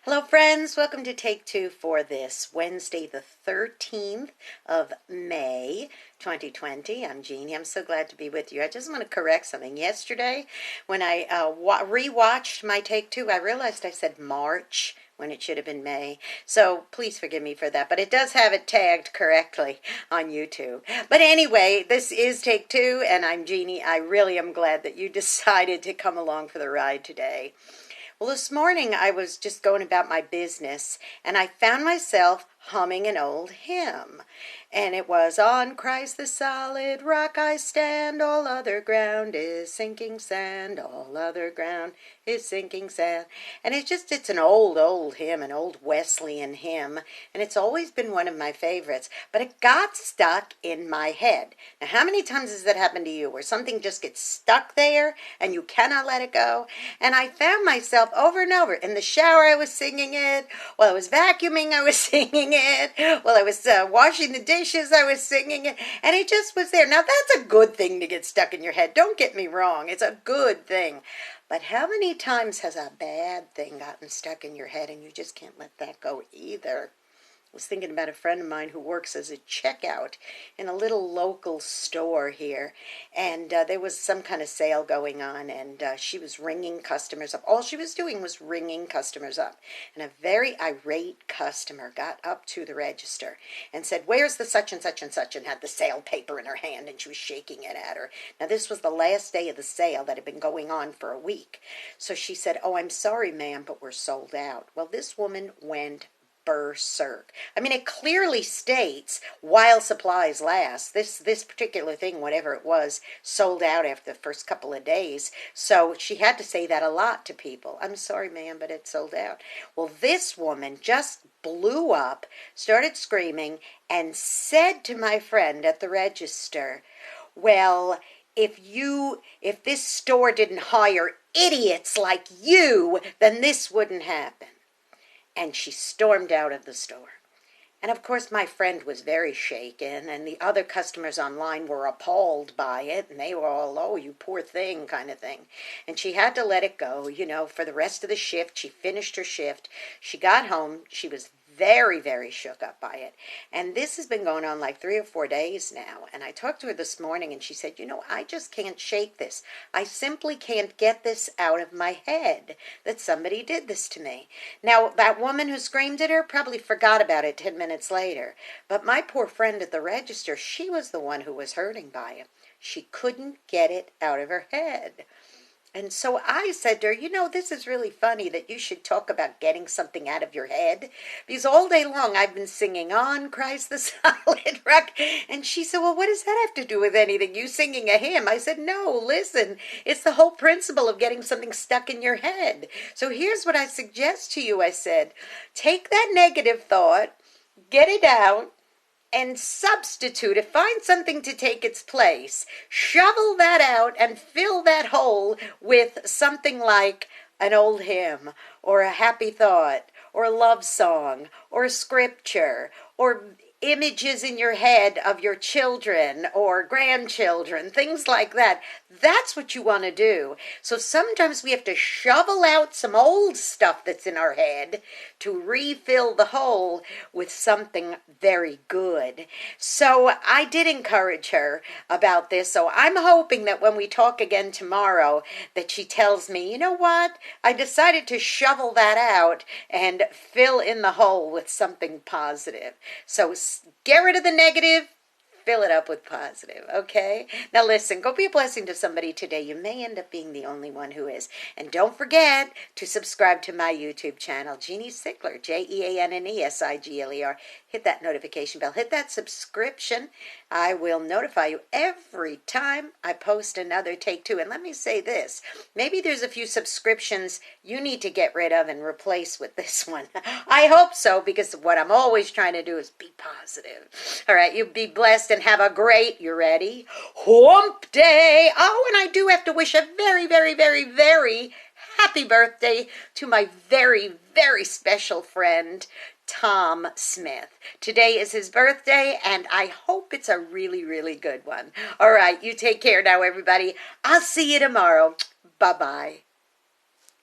Hello friends, welcome to Take Two for this Wednesday the 13th of May 2020. I'm Jeannie. I'm so glad to be with you. I just want to correct something. Yesterday when I rewatched my Take Two, I realized I said March when it should have been May. So please forgive me for that. But it does have it tagged correctly on YouTube. But anyway, this is Take Two and I'm Jeannie. I really am glad that you decided to come along for the ride today. Well, this morning I was just going about my business and I found myself humming an old hymn. And it was, "On Christ the solid rock I stand, all other ground is sinking sand, all other ground is sinking sand." And it's an old hymn, an old Wesleyan hymn, and it's always been one of my favorites, but it got stuck in my head. Now, how many times has that happened to you, where something just gets stuck there and you cannot let it go? And I found myself over and over. In the shower, I was singing it. While I was vacuuming, I was singing it. While I was washing the dishes, I was singing it. And it just was there. Now, that's a good thing to get stuck in your head. Don't get me wrong. It's a good thing. But how many times has a bad thing gotten stuck in your head and you just can't let that go either? I was thinking about a friend of mine who works as a checkout in a little local store here, and there was some kind of sale going on, and she was ringing customers up. All she was doing was ringing customers up, and a very irate customer got up to the register and said, "Where's the such and such and such?" and had the sale paper in her hand, and she was shaking it at her. Now, this was the last day of the sale that had been going on for a week. So she said, "Oh, I'm sorry, ma'am, but we're sold out." Well, this woman went berserk. I mean, it clearly states while supplies last. This particular thing, whatever it was, sold out after the first couple of days. So she had to say that a lot to people. "I'm sorry, ma'am, but it sold out." Well, this woman just blew up, started screaming, and said to my friend at the register, "Well, if this store didn't hire idiots like you, then this wouldn't happen." And she stormed out of the store. And of course, my friend was very shaken, and the other customers online were appalled by it, and they were all, "Oh, you poor thing," kind of thing. And she had to let it go, for the rest of the shift. She finished her shift. She got home. She was very, very shook up by it. And this has been going on like 3 or 4 days now. And I talked to her this morning, and she said, "I just can't shake this. I simply can't get this out of my head that somebody did this to me." Now, that woman who screamed at her probably forgot about it 10 minutes later. But my poor friend at the register, she was the one who was hurting by it. She couldn't get it out of her head. And so I said to her, "This is really funny that you should talk about getting something out of your head, because all day long I've been singing 'On Christ the Solid Rock.'" And she said, "Well, what does that have to do with anything? You singing a hymn?" I said, "No, listen, it's the whole principle of getting something stuck in your head. So here's what I suggest to you," I said. "Take that negative thought, get it out, and substitute it. Find something to take its place. Shovel that out and fill that hole with something like an old hymn or a happy thought or a love song or a scripture or images in your head of your children or grandchildren, things like that." That's what you want to do. So sometimes we have to shovel out some old stuff that's in our head to refill the hole with something very good. So I did encourage her about this. So I'm hoping that when we talk again tomorrow, that she tells me, "You know what? I decided to shovel that out and fill in the hole with something positive." So get rid of the negative, fill it up with positive, okay? Now listen, go be a blessing to somebody today. You may end up being the only one who is. And don't forget to subscribe to my YouTube channel, Jeanne Sigler, JeanneSigler. Hit that notification bell. Hit that subscription. I will notify you every time I post another Take Two. And let me say this. Maybe there's a few subscriptions you need to get rid of and replace with this one. I hope so, because what I'm always trying to do is be positive. All right, you be blessed and have a great, you ready, hump day. Oh, and I do have to wish a very, very, very, very happy birthday to my very, very special friend, Tom Smith. Today is his birthday, and I hope it's a really, really good one. All right, you take care now, everybody. I'll see you tomorrow. Bye-bye.